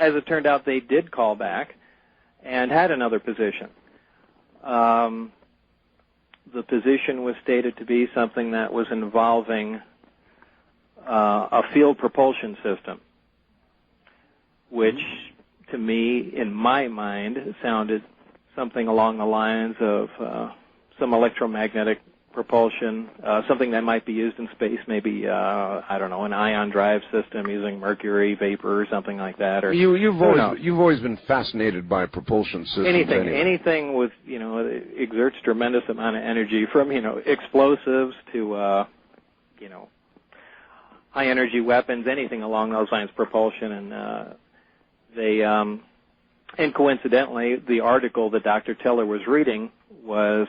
as it turned out, they did call back and had another position. The position was stated to be something that was involving a field propulsion system, which to me, in my mind, sounded something along the lines of some electromagnetic propulsion, something that might be used in space, maybe, I don't know, an ion drive system using mercury vapor or something like that. Or You've always been fascinated by propulsion systems. Anything with, exerts tremendous amount of energy, from, explosives to, high energy weapons, anything along those lines, propulsion. And and coincidentally, the article that Dr. Teller was reading was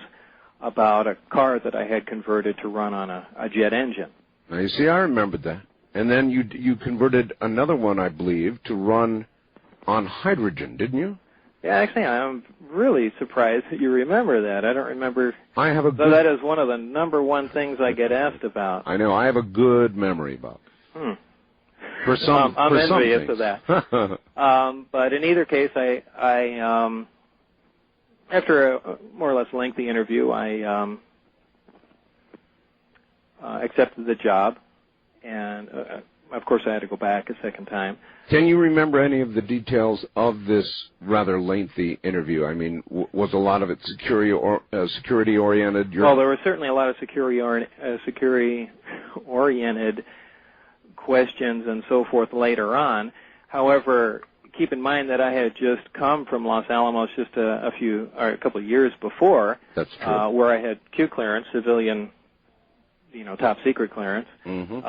about a car that I had converted to run on a jet engine. Now, you see, I remembered that. And then you converted another one, I believe, to run on hydrogen, didn't you? Yeah, actually, I'm really surprised that you remember that. I don't remember. I have a good... So that is one of the number one things I get asked about. I know. I have a good memory, Bob. For some, I'm for envious some of that. But in either case, I after a more or less lengthy interview, I accepted the job, and of course I had to go back a second time. Can you remember any of the details of this rather lengthy interview? I mean, was a lot of it security-oriented? Well, there was certainly a lot of security-oriented questions and so forth later on. However, keep in mind that I had just come from Los Alamos just a couple of years before. That's true. Where I had Q clearance, civilian, top secret clearance. Mm-hmm.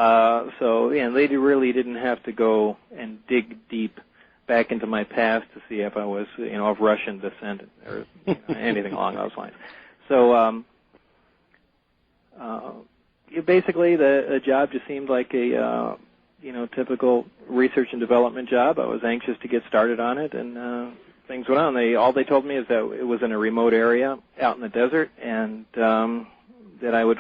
So they really didn't have to go and dig deep back into my past to see if I was, of Russian descent or anything along those lines. So basically the job just seemed like a typical research and development job. I was anxious to get started on it, and things went on. All they told me is that it was in a remote area out in the desert, and that I would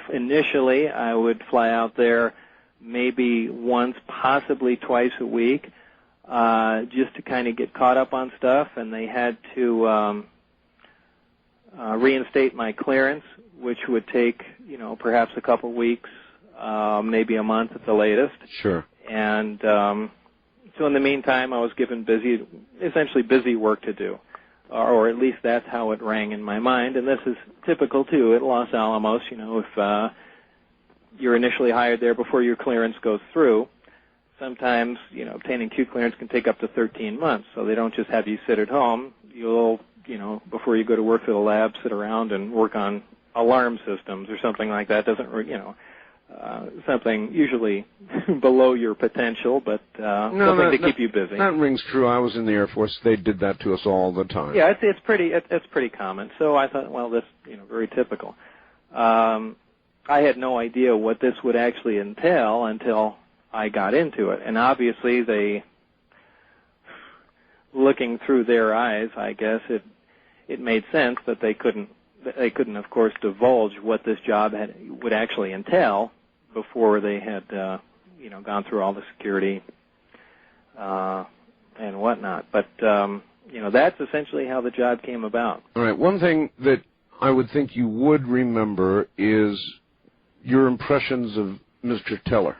fly out there maybe once, possibly twice a week, just to kind of get caught up on stuff, and they had to reinstate my clearance, which would take, perhaps a couple weeks, maybe a month at the latest. Sure. And so in the meantime, I was given essentially busy work to do, or at least that's how it rang in my mind. And this is typical, too, at Los Alamos. If you're initially hired there before your clearance goes through, sometimes, obtaining Q clearance can take up to 13 months. So they don't just have you sit at home. You'll, before you go to work for the lab, sit around and work on alarm systems or something like that. Doesn't, something usually below your potential, but something to keep you busy. That rings true. I was in the Air Force. They did that to us all the time. Yeah, it's pretty common. So I thought, well, this very typical. I had no idea what this would actually entail until I got into it, and obviously looking through their eyes, I guess it made sense that they couldn't, of course, divulge what this job would actually entail before they had, gone through all the security and whatnot. But, that's essentially how the job came about. All right. One thing that I would think you would remember is your impressions of Mr. Teller.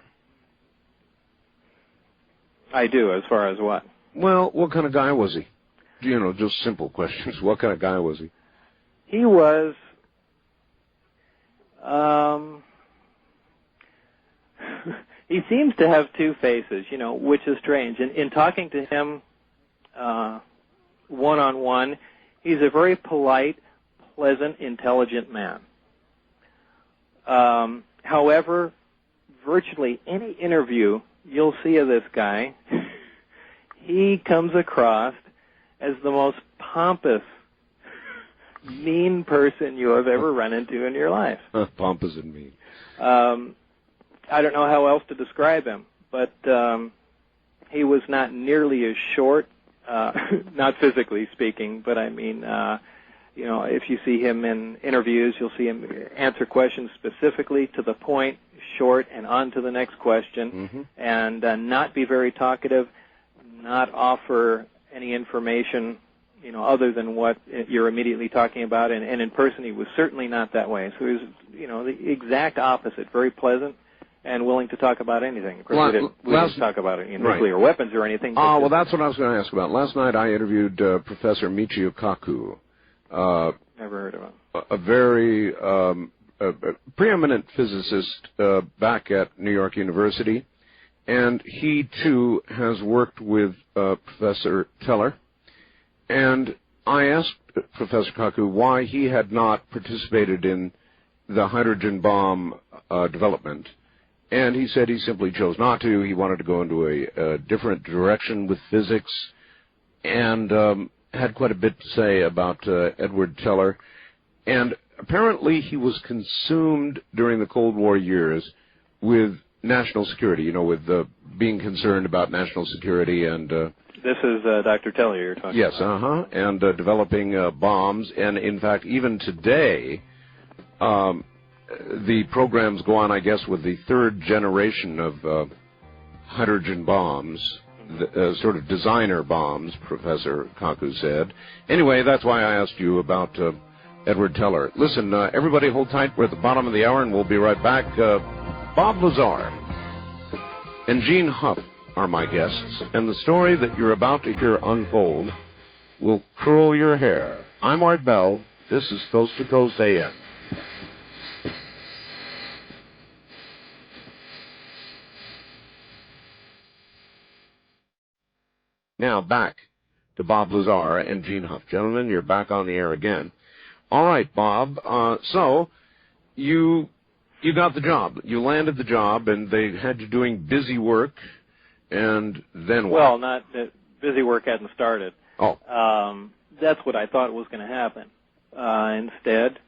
I do, as far as what? Well, what kind of guy was he? Just simple questions. What kind of guy was he? He was, he seems to have two faces, which is strange. In talking to him one-on-one, he's a very polite, pleasant, intelligent man. However, virtually any interview you'll see of this guy, he comes across as the most pompous, mean person you have ever run into in your life. Pompous and mean. I don't know how else to describe him, but he was not nearly as short, not physically speaking, but I mean, if you see him in interviews, you'll see him answer questions specifically to the point, short, and on to the next question, and not be very talkative, not offer any information, other than what you're immediately talking about. And in person, he was certainly not that way. So he was, the exact opposite, very pleasant and willing to talk about anything. Of course, we didn't talk about nuclear weapons or anything. Well, that's what I was going to ask about. Last night I interviewed Professor Michio Kaku. Never heard of him. A very preeminent physicist back at New York University. And he, too, has worked with Professor Teller. And I asked Professor Kaku why he had not participated in the hydrogen bomb development. And he said he simply chose not to. He wanted to go into a different direction with physics, and had quite a bit to say about Edward Teller. And apparently he was consumed during the Cold War years with national security, with being concerned about national security and... This is Dr. Teller you're talking about. Yes, and developing bombs. And, in fact, even today, the programs go on, I guess, with the third generation of hydrogen bombs, sort of designer bombs, Professor Kaku said. Anyway, that's why I asked you about Edward Teller. Listen, everybody hold tight. We're at the bottom of the hour, and we'll be right back. Bob Lazar and Gene Huff are my guests, and the story that you're about to hear unfold will curl your hair. I'm Art Bell. This is Coast to Coast AM. Now back to Bob Lazar and Gene Huff. Gentlemen, you're back on the air again. All right, Bob. So you got the job. You landed the job, and they had you doing busy work. And then what? Well, not busy work hadn't started. Oh. That's what I thought was going to happen. Instead,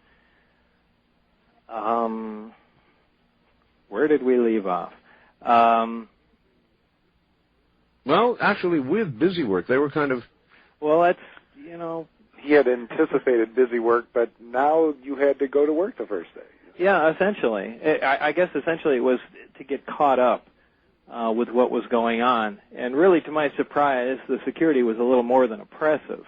where did we leave off? Well, actually, with busy work, they were kind of... Well, that's, He had anticipated busy work, but now you had to go to work the first day. Yeah, essentially. I guess essentially it was to get caught up with what was going on. And really, to my surprise, the security was a little more than oppressive.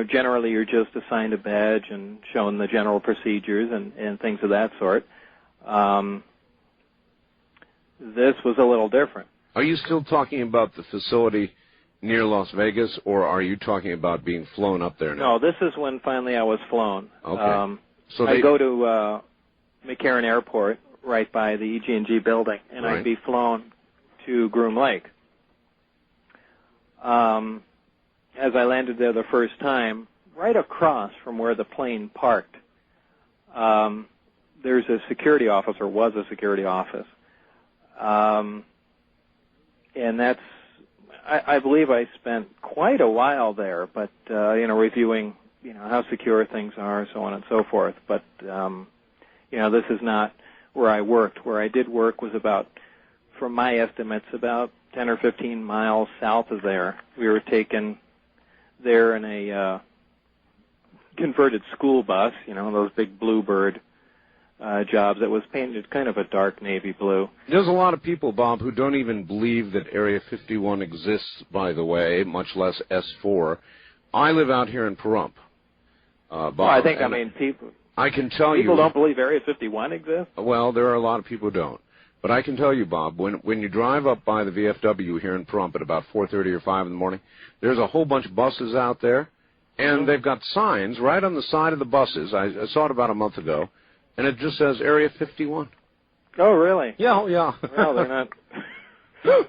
Generally you're just assigned a badge and shown the general procedures and things of that sort. This was a little different. Are you still talking about the facility near Las Vegas, or are you talking about being flown up there now? No, this is when finally I was flown. Okay. I'd go to McCarran Airport, right by the EG&G building, and right. I'd be flown to Groom Lake. As I landed there the first time, right across from where the plane parked, there's a security office, or was a security office. And that's, I believe I spent quite a while there, but, reviewing, how secure things are, so on and so forth. But, this is not where I worked. Where I did work was about, from my estimates, about 10 or 15 miles south of there. We were taken there in a converted school bus, those big Bluebird jobs that was painted kind of a dark navy blue. There's a lot of people, Bob, who don't even believe that Area 51 exists, by the way, much less S4. I live out here in Pahrump. Bob, well, people... I can tell you... People don't believe Area 51 exists? Well, there are a lot of people who don't. But I can tell you, Bob, when you drive up by the VFW here in Pahrump at about 4:30 or 5 in the morning, there's a whole bunch of buses out there, and they've got signs right on the side of the buses. I saw it about a month ago, and it just says Area 51. Oh, really? Yeah, oh, yeah. Well, they're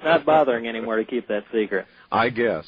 not bothering anymore to keep that secret. I guess.